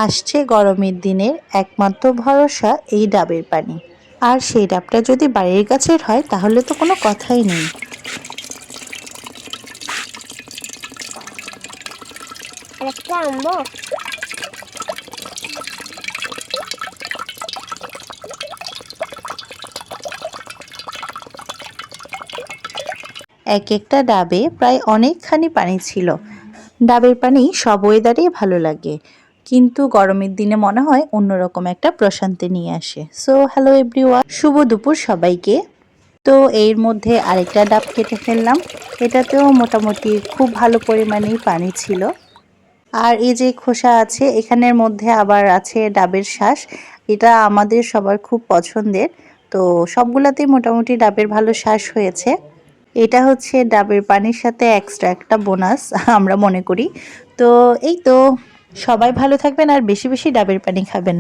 আসছে গরমের দিনের একমাত্র ভরসা এই ডাবের পানি। আর সেই ডাবটা যদি বাড়ির গাছের হয় তাহলে তো কোনো কথাই নেই। একটা আনবো। এক একটা ডাবে প্রায় অনেকখানি পানি ছিল। ডাবের পানি সব ওয়েদারেই ভালো লাগে, কিন্তু গরমের দিনে মনে হয় অন্যরকম একটা প্রশান্তি নিয়ে আসে। সো হ্যালো এভরিওয়ান, শুভ দুপুর সবাইকে। তো এর মধ্যে আরেকটা ডাব কেটে ফেললাম। এটাতেও মোটামুটি খুব ভালো পরিমাণেই পানি ছিল। আর এই যে খোসা আছে, এখানের মধ্যে আবার আছে ডাবের শ্বাস। এটা আমাদের সবার খুব পছন্দের। তো সবগুলাতেই মোটামুটি ডাবের ভালো শ্বাস হয়েছে। এটা হচ্ছে ডাবের পানির সাথে এক্সট্রা একটা বোনাস আমরা মনে করি। তো এই তো, সবাই ভালো থাকবেন আর বেশি বেশি ডাবের পানি খাবেন।